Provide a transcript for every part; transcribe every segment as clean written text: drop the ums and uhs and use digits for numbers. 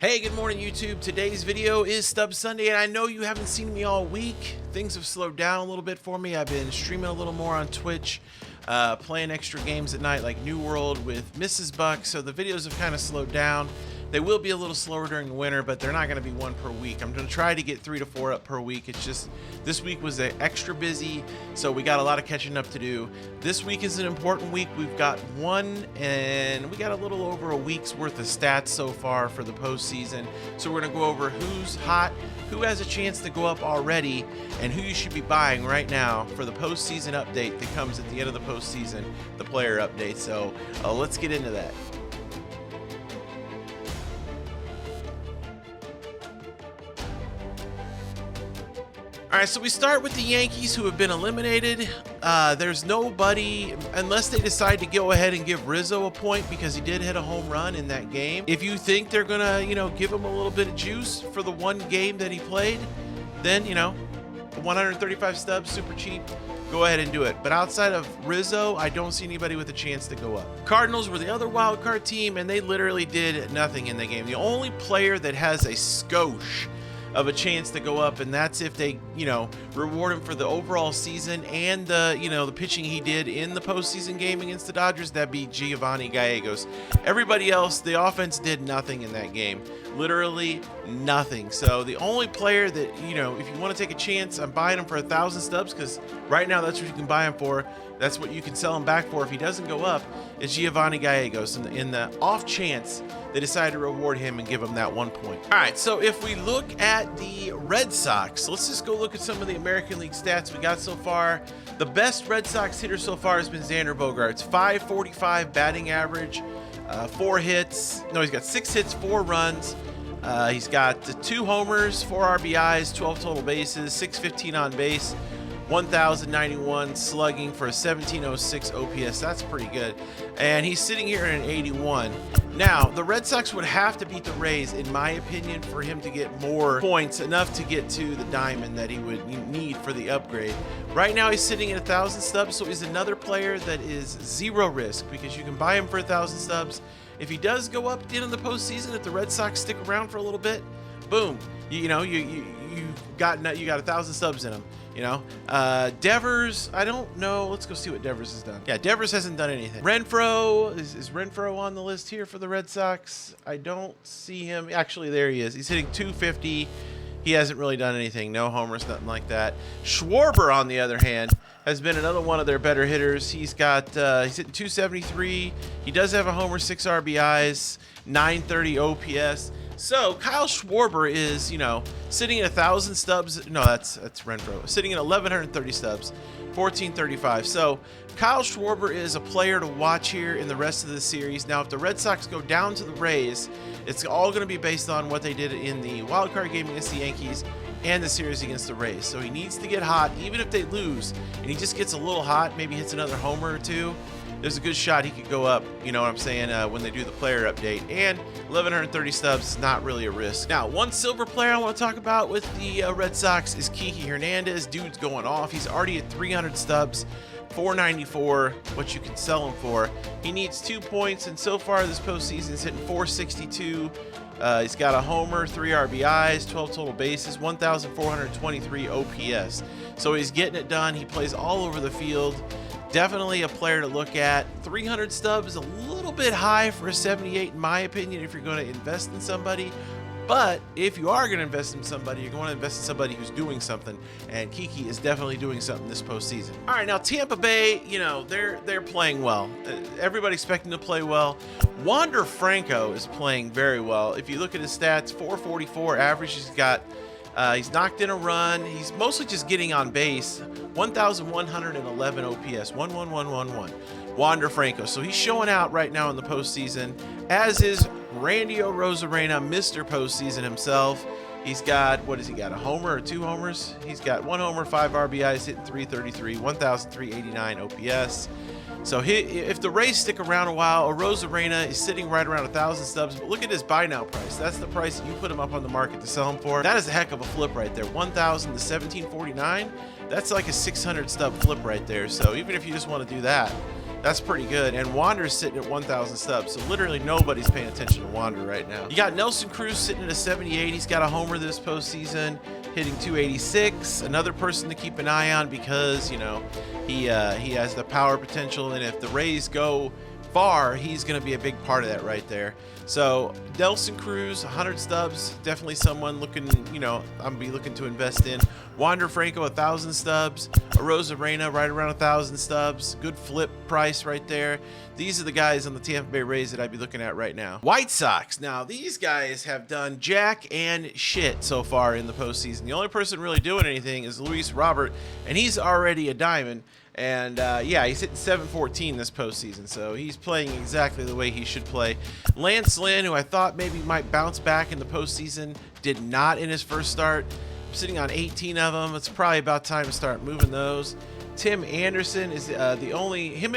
Hey, good morning YouTube. Today's video is Stub Sunday, and I know you haven't seen me all week. Things have slowed down a little bit for me. I've been streaming a little more on Twitch, playing extra games at night like New World with Mrs. Buck, so the videos have kind of slowed down. They will be a little slower during the winter, but they're not going to be one per week. I'm going to try to get 3 to 4 up per week. It's just this week was extra busy, so we got a lot of catching up to do. This week is an important week. We've got we got a little over a week's worth of stats so far for the postseason. So we're going to go over who's hot, who has a chance to go up already, and who you should be buying right now for the postseason update that comes at the end of the postseason, the player update. So let's get into that. All right, so we start with the Yankees, who have been eliminated. There's nobody, unless they decide to go ahead and give Rizzo a point because he did hit a home run in that game. If you think they're gonna, give him a little bit of juice for the one game that he played, then, 135 stubs, super cheap. Go ahead and do it. But outside of Rizzo, I don't see anybody with a chance to go up. Cardinals were the other wild card team, and they literally did nothing in the game. The only player that has a skosh of a chance to go up, and that's if they reward him for the overall season and the pitching he did in the postseason game against the Dodgers. That'd be Giovanni Gallegos. Everybody else, the offense did nothing in that game, literally nothing. So the only player that if you want to take a chance, I'm buying him for 1,000 stubs, because right now that's what you can buy him for. That's what you can sell him back for if he doesn't go up, is Giovanni Gallegos. In the off chance they decide to reward him and give him that 1 point. All right, so if we look at the Red Sox, let's just go look at some of the American League stats we got so far. The best Red Sox hitter so far has been Xander Bogaerts. 545 batting average, 4 hits. No, he's got 6 hits, 4 runs. He's got 2 homers, 4 RBIs, 12 total bases, 615 on base, 1,091 slugging for a 1,706 OPS. That's pretty good. And he's sitting here at an 81. Now, the Red Sox would have to beat the Rays, in my opinion, for him to get more points, enough to get to the diamond that he would need for the upgrade. Right now, he's sitting at 1,000 stubs, so he's another player that is 0 risk, because you can buy him for 1,000 stubs. If he does go up at the end of the postseason, if the Red Sox stick around for a little bit, boom, you got 1,000 stubs in him. Devers, I don't know. Let's go see what Devers has done. Yeah, Devers hasn't done anything. Renfroe, is Renfroe on the list here for the Red Sox? I don't see him. Actually, there he is. He's hitting 250. He hasn't really done anything. No homers, nothing like that. Schwarber, on the other hand, has been another one of their better hitters. He's hitting 273. He does have a homer, 6 RBIs, 930 OPS. So Kyle Schwarber is, sitting at 1,000 stubs. No, that's Renfroe. Sitting at 1,130 stubs, 1,435. So Kyle Schwarber is a player to watch here in the rest of the series. Now, if the Red Sox go down to the Rays, it's all going to be based on what they did in the wild card game against the Yankees and the series against the Rays. So he needs to get hot, even if they lose, and he just gets a little hot, maybe hits another homer or 2. There's a good shot he could go up, you know what I'm saying, when they do the player update. And 1,130 stubs is not really a risk. Now, one silver player I want to talk about with the Red Sox is Kiki Hernandez. Dude's going off. He's already at 300 stubs, 494, what you can sell him for. He needs 2 points, and so far this postseason he's hitting 462. He's got a homer, 3 RBIs, 12 total bases, 1,423 OPS. So he's getting it done. He plays all over the field. Definitely a player to look at. 300 stubs, a little bit high for a 78 in my opinion if you're going to invest in somebody. But if you are going to invest in somebody, you're going to invest in somebody who's doing something, and Kiki is definitely doing something this postseason. All right, now Tampa Bay, they're playing well. Everybody expecting to play well. Wander Franco is playing very well. If you look at his stats, 444 average. He's knocked in a run. He's mostly just getting on base. 1,111 OPS, 11111. Wander Franco. So he's showing out right now in the postseason, as is Randy Arozarena, Mr. Postseason himself. He's got, what has he got, a homer or 2 homers? He's got 1 homer, 5 RBIs, hitting 333, 1,389 OPS. So if the Rays stick around a while, Arozarena is sitting right around 1,000 stubs. But look at his buy now price. That's the price you put him up on the market to sell him for. That is a heck of a flip right there. 1,000 to 1,749. That's like a 600 stub flip right there. So even if you just want to do that, That's pretty good. And Wander's sitting at 1,000 stubs, so literally nobody's paying attention to Wander right now. You got Nelson Cruz sitting at a 78. He's got a homer this postseason, hitting 286. Another person to keep an eye on because, you know, he has the power potential, and if the Rays go far, he's going to be a big part of that right there. So Nelson Cruz, 100 stubs, definitely someone looking, you know, I'm gonna be looking to invest in. Wander Franco, 1,000 stubs. Arozarena, right around 1,000 stubs. Good flip price right there. These are the guys on the Tampa Bay Rays that I'd be looking at right now. White Sox. Now, these guys have done jack and shit so far in the postseason. The only person really doing anything is Luis Robert, and he's already a diamond. And yeah, he's hitting 714 this postseason, so he's playing exactly the way he should play. Lance Lynn, who I thought maybe might bounce back in the postseason, did not in his first start. I'm sitting on 18 of them. It's probably about time to start moving those. Tim Anderson is him and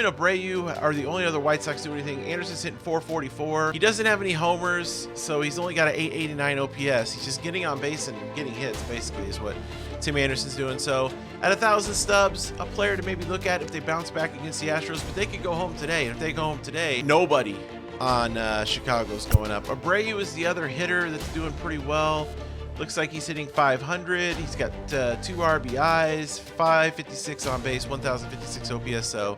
Abreu are the only other White Sox doing anything. Anderson's hitting 444. He doesn't have any homers, so he's only got an 889 OPS. He's just getting on base and getting hits, basically, is what Tim Anderson's doing. So at 1,000 stubs, a player to maybe look at if they bounce back against the Astros, but they could go home today. And if they go home today, nobody on Chicago's going up. Abreu is the other hitter that's doing pretty well. Looks like he's hitting 500. He's got 2 RBIs, 556 on base, 1,056 OPS. So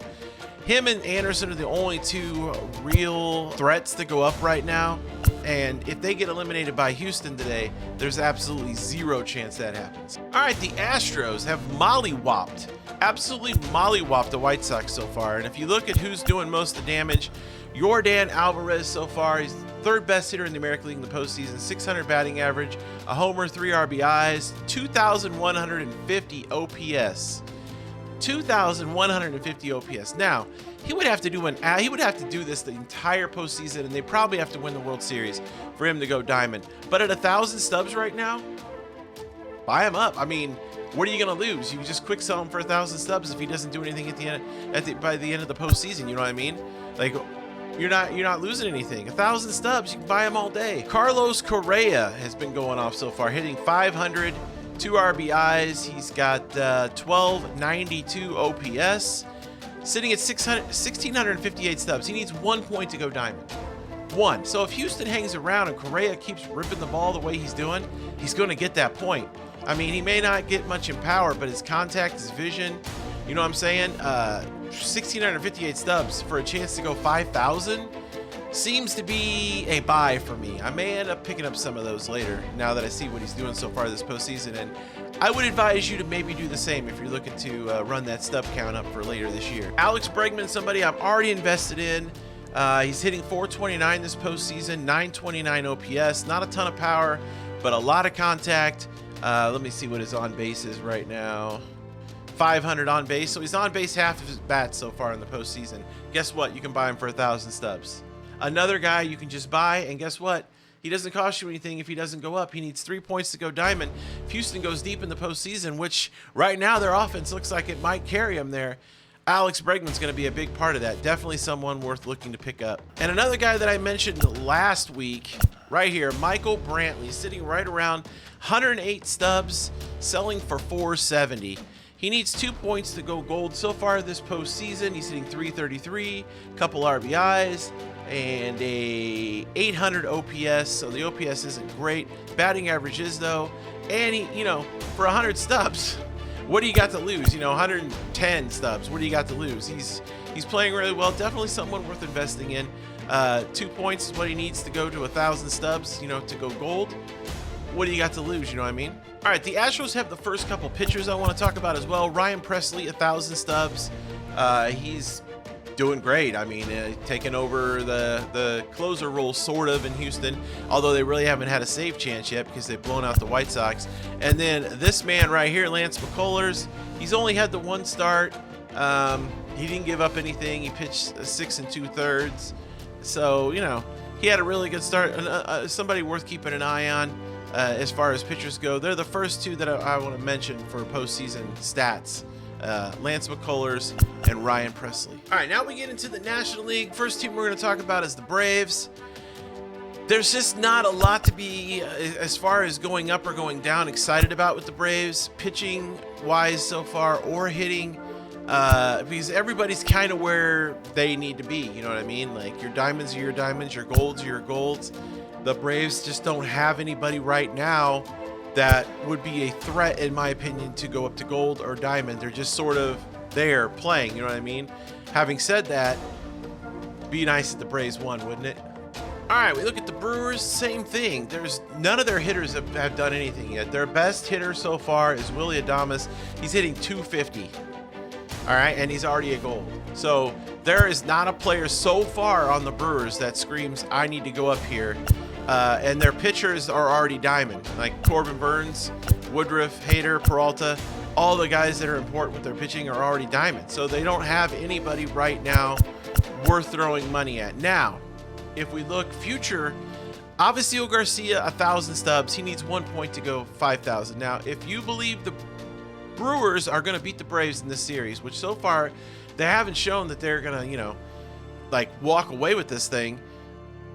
him and Anderson are the only 2 real threats to go up right now. And if they get eliminated by Houston today, there's absolutely 0 chance that happens. All right, the Astros have absolutely mollywopped the White Sox so far. And if you look at who's doing most of the damage, Yordan Alvarez so far, he's the 3rd best hitter in the American League in the postseason, 600 batting average, a homer, 3 RBIs, 2,150 OPS. 2,150 OPS. Now, he would have to do this the entire postseason, and they probably have to win the World Series for him to go diamond. But at 1,000 stubs right now, buy him up. I mean, what are you going to lose? You just quick sell him for 1,000 stubs if he doesn't do anything by the end of the postseason. You know what I mean? Like, you're not losing anything. 1,000 stubs, you can buy him all day. Carlos Correa has been going off so far, hitting 500, 2 RBIs. He's got 1,292 OPS, sitting at 1,658 stubs. He needs 1 point to go diamond. 1. So if Houston hangs around and Correa keeps ripping the ball the way he's doing, he's going to get that point. I mean, he may not get much in power, but his contact, his vision, you know what I'm saying? 1,658 stubs for a chance to go 5,000 seems to be a buy for me. I may end up picking up some of those later now that I see what he's doing so far this postseason, and I would advise you to maybe do the same if you're looking to run that stub count up for later this year. Alex Bregman, somebody I'm already invested in. He's hitting 429 this postseason, 929 OPS, not a ton of power, but a lot of contact. Let me see what his on base is right now. 500 on base, so he's on base half of his bats so far in the postseason. Guess what? You can buy him for 1,000 stubs. Another guy you can just buy, and guess what? He doesn't cost you anything if he doesn't go up. He needs 3 points to go diamond. If Houston goes deep in the postseason, which right now their offense looks like it might carry them there, Alex Bregman's going to be a big part of that. Definitely someone worth looking to pick up. And another guy that I mentioned last week, right here, Michael Brantley, sitting right around 108 stubs, selling for 470. He needs 2 points to go gold so far this postseason. He's hitting 333, couple RBIs, and a 800 OPS. So the OPS isn't great. Batting average is though, and he, you know, for 100 stubs, what do you got to lose? You know, 110 stubs. What do you got to lose? He's playing really well. Definitely someone worth investing in. 2 points is what he needs to go to 1,000 stubs. You know, to go gold. What do you got to lose? You know what I mean? All right, the Astros have the first couple pitchers I want to talk about as well. Ryan Presley, 1,000 stubs. He's doing great. I mean, taking over the closer role sort of in Houston, although they really haven't had a save chance yet because they've blown out the White Sox. And then this man right here, Lance McCullers, he's only had the 1 start. He didn't give up anything. He pitched 6 2/3. So, you know, he had a really good start. Somebody worth keeping an eye on. As far as pitchers go, they're the first 2 that I want to mention for postseason stats. Lance McCullers and Ryan Presley. All right, now we get into the National League. First team we're going to talk about is the Braves. There's just not a lot to be, as far as going up or going down, excited about with the Braves, pitching wise so far or hitting. because everybody's kind of where they need to be. You know what I mean? Like, your diamonds are your diamonds, your golds are your golds. The Braves just don't have anybody right now that would be a threat, in my opinion, to go up to gold or diamond. They're just sort of there playing, you know what I mean? Having said that, be nice if the Braves won, wouldn't it? All right, we look at the Brewers, same thing. There's none of their hitters have done anything yet. Their best hitter so far is Willy Adames. He's hitting 250. All right, and he's already a gold. So there is not a player so far on the Brewers that screams, I need to go up here. And their pitchers are already diamond, like Corbin Burns, Woodruff, Hader, Peralta. All the guys that are important with their pitching are already diamond. So they don't have anybody right now worth throwing money at. Now, if we look future, Avisaíl Garcia, 1,000 stubs. He needs 1 point to go 5,000. Now, if you believe the Brewers are going to beat the Braves in this series, which so far they haven't shown that they're going to, you know, like walk away with this thing.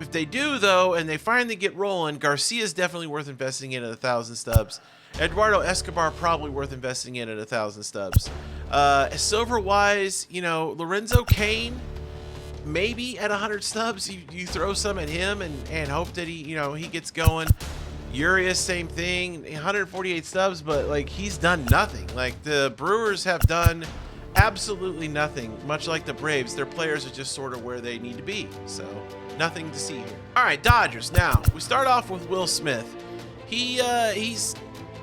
If they do, though, and they finally get rolling, Garcia is definitely worth investing in at 1,000 stubs. Eduardo Escobar probably worth investing in at 1,000 stubs. Silver-wise, you know, Lorenzo Cain, maybe at 100 stubs. You throw some at him and hope that he gets going. Urias, same thing, 148 stubs, but like he's done nothing. Like the Brewers have done absolutely nothing. Much like the Braves, their players are just sort of where they need to be. So nothing to see here. All right, Dodgers. Now we start off with Will Smith. He's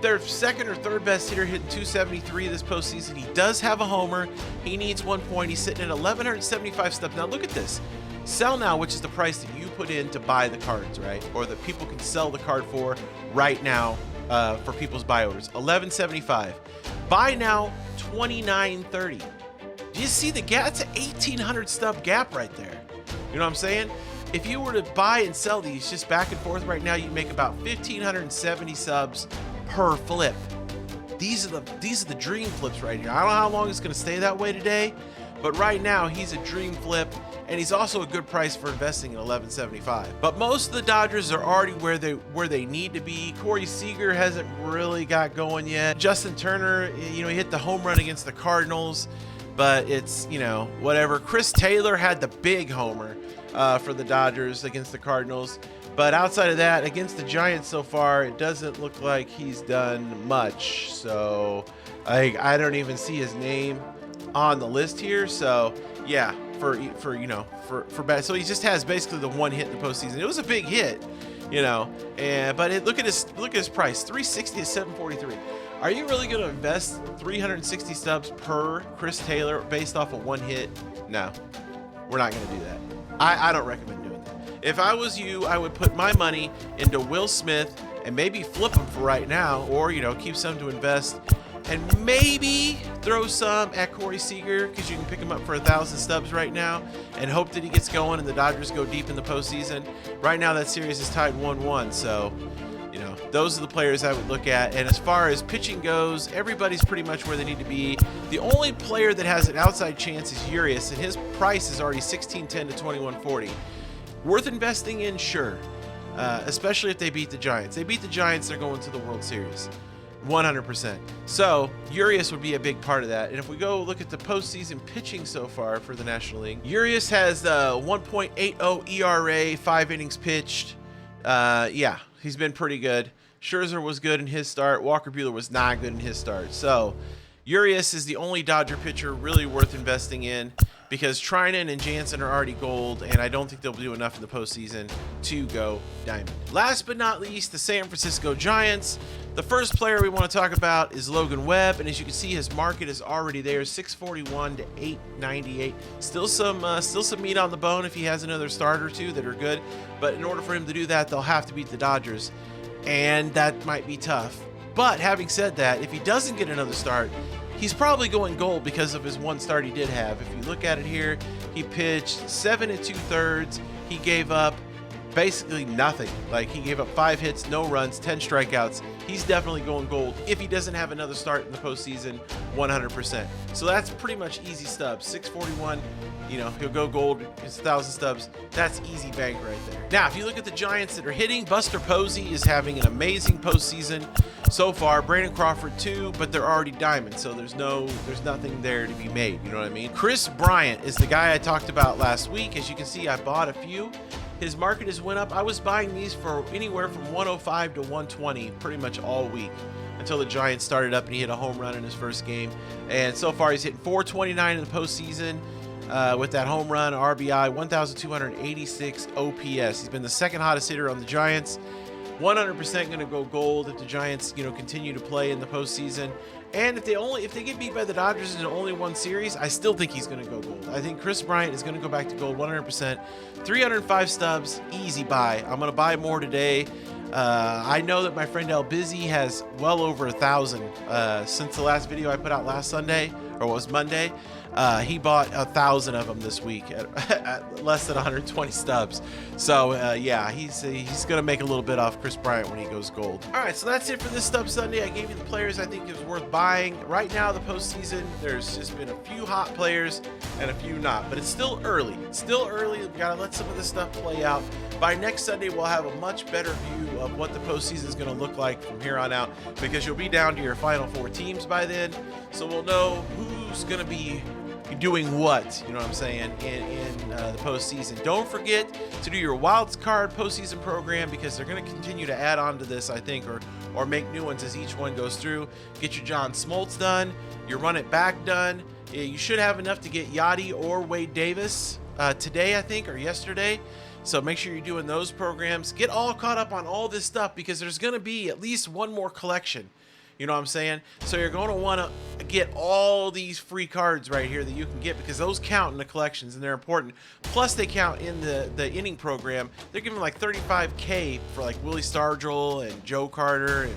their second or third best hitter, hitting 273 this postseason. He does have a homer. He needs 1 point. He's sitting at 1,175 stubs. Now look at this. Sell now, which is the price that you put in to buy the cards, right? Or that people can sell the card for right now for people's buy orders. 11.75. Buy now, 29.30. Do you see the gap? That's an 1,800 stub gap right there. You know what I'm saying? If you were to buy and sell these just back and forth right now, you'd make about 1,570 subs per flip. These are the dream flips right here. I don't know how long it's going to stay that way today, but right now he's a dream flip, and he's also a good price for investing at 11.75. But most of the Dodgers are already where they need to be. Corey Seager hasn't really got going yet. Justin Turner, he hit the home run against the Cardinals, but it's, whatever. Chris Taylor had the big homer for the Dodgers against the Cardinals. But outside of that, against the Giants so far, it doesn't look like he's done much. So I don't even see his name on the list here. So yeah, for bad. So he just has basically the one hit in the postseason. It was a big hit, but look at his price, 360 to 743. Are you really going to invest 360 stubs per Chris Taylor based off of one hit? No, we're not going to do that. I don't recommend doing that. If I was you, I would put my money into Will Smith and maybe flip him for right now, or keep some to invest, and maybe throw some at Corey Seager because you can pick him up for 1,000 stubs right now, and hope that he gets going and the Dodgers go deep in the postseason. Right now, that series is tied 1-1, so those are the players I would look at. And as far as pitching goes, everybody's pretty much where they need to be. The only player that has an outside chance is Urias, and his price is already $16.10 to $21.40. Worth investing in, sure, especially if they beat the Giants. They beat the Giants, they're going to the World Series, 100%. So Urias would be a big part of that. And if we go look at the postseason pitching so far for the National League, Urias has 1.80 ERA, 5 innings pitched. Yeah, he's been pretty good. Scherzer was good in his start. Walker Buehler was not good in his start. So Urias is the only Dodger pitcher really worth investing in, because Trinan and Jansen are already gold, and I don't think they'll do enough in the postseason to go diamond. Last but not least, the San Francisco Giants. The first player we want to talk about is Logan Webb, and as you can see, his market is already there, 641 to 898. Still some meat on the bone if he has another start or two that are good, but in order for him to do that, they'll have to beat the Dodgers, and that might be tough. But having said that, if he doesn't get another start, he's probably going gold because of his one start he did have. If you look at it here, he pitched 7 2/3. He gave up basically nothing. Like, he gave up 5 hits, no runs, 10 strikeouts. He's definitely going gold if he doesn't have another start in the postseason, 100%. So that's pretty much easy Stubbs. 641, you know, he'll go gold. It's 1,000 Stubbs. That's easy bank right there. Now, if you look at the Giants that are hitting, Buster Posey is having an amazing postseason so far. Brandon Crawford too, but they're already diamond, so there's nothing there to be made. You know what I mean? Chris Bryant is the guy I talked about last week. As you can see, I bought a few. His market has went up. I was buying these for anywhere from 105 to 120 pretty much all week until the Giants started up and he hit a home run in his first game. And so far he's hitting 429 in the postseason with that home run, RBI, 1,286 OPS. He's been the second hottest hitter on the Giants. 100% going to go gold if the Giants, you know, continue to play in the postseason. And if they get beat by the Dodgers in only one series, I still think he's going to go gold. I think Chris Bryant is going to go back to gold 100%. 305 Stubbs, easy buy. I'm going to buy more today. I know that my friend El Busy has well over 1,000 since the last video I put out last Sunday, or was Monday. He bought 1,000 of them this week at less than 120 Stubbs. So yeah, he's gonna make a little bit off Chris Bryant when he goes gold. All right, so that's it for this Stub Sunday. I gave you the players I think is worth buying right now. The postseason, there's just been a few hot players and a few not, but it's still early. It's still early. We gotta let some of this stuff play out. By next Sunday, we'll have a much better view of what the postseason is going to look like from here on out, because you'll be down to your final 4 teams by then. So we'll know who's going to be doing what, you know what I'm saying, in the postseason. Don't forget to do your wild card postseason program, because they're going to continue to add on to this, I think, or make new ones as each one goes through. Get your John Smoltz done, your Run It Back done. You should have enough to get Yachty or Wade Davis today, I think, or yesterday. So make sure you're doing those programs. Get all caught up on all this stuff, because there's going to be at least one more collection. You know what I'm saying? So you're going to want to get all these free cards right here that you can get, because those count in the collections and they're important. Plus they count in the inning program. They're giving like 35K for like Willie Stargell and Joe Carter and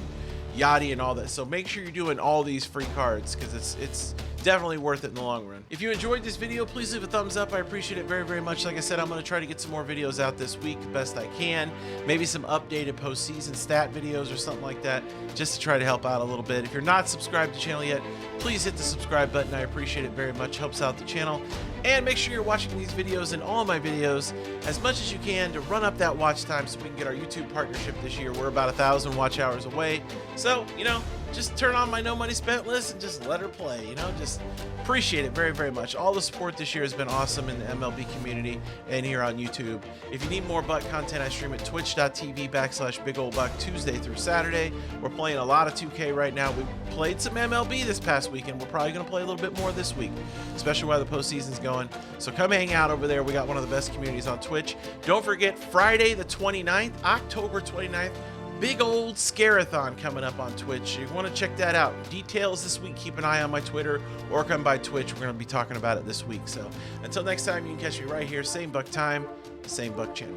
Yachty and all that. So make sure you're doing all these free cards, because it's definitely worth it in the long run. If you enjoyed this video, please leave a thumbs up. I appreciate it very, very much. Like I said, I'm going to try to get some more videos out this week the best I can. Maybe some updated postseason stat videos or something like that, just to try to help out a little bit. If you're not subscribed to the channel yet, please hit the subscribe button. I appreciate it very much. Helps out the channel. And make sure you're watching these videos and all of my videos as much as you can to run up that watch time, so we can get our YouTube partnership this year. We're about 1,000 watch hours away. So, you know, just turn on my no money spent list and just let her play, you know, just appreciate it very, very much. All the support this year has been awesome in the MLB community and here on YouTube. If you need more Buck content, I stream at twitch.tv/BigOldBuck Tuesday through Saturday. We're playing a lot of 2K right now. We played some MLB this past weekend. We're probably going to play a little bit more this week, especially while the postseason's going. So come hang out over there. We got one of the best communities on Twitch. Don't forget, Friday the 29th, October 29th, big old Scare-a-thon coming up on Twitch. You want to check that out. Details this week. Keep an eye on my Twitter or come by Twitch. We're going to be talking about it this week. So until next time, you can catch me right here. Same Buck time, same Buck channel.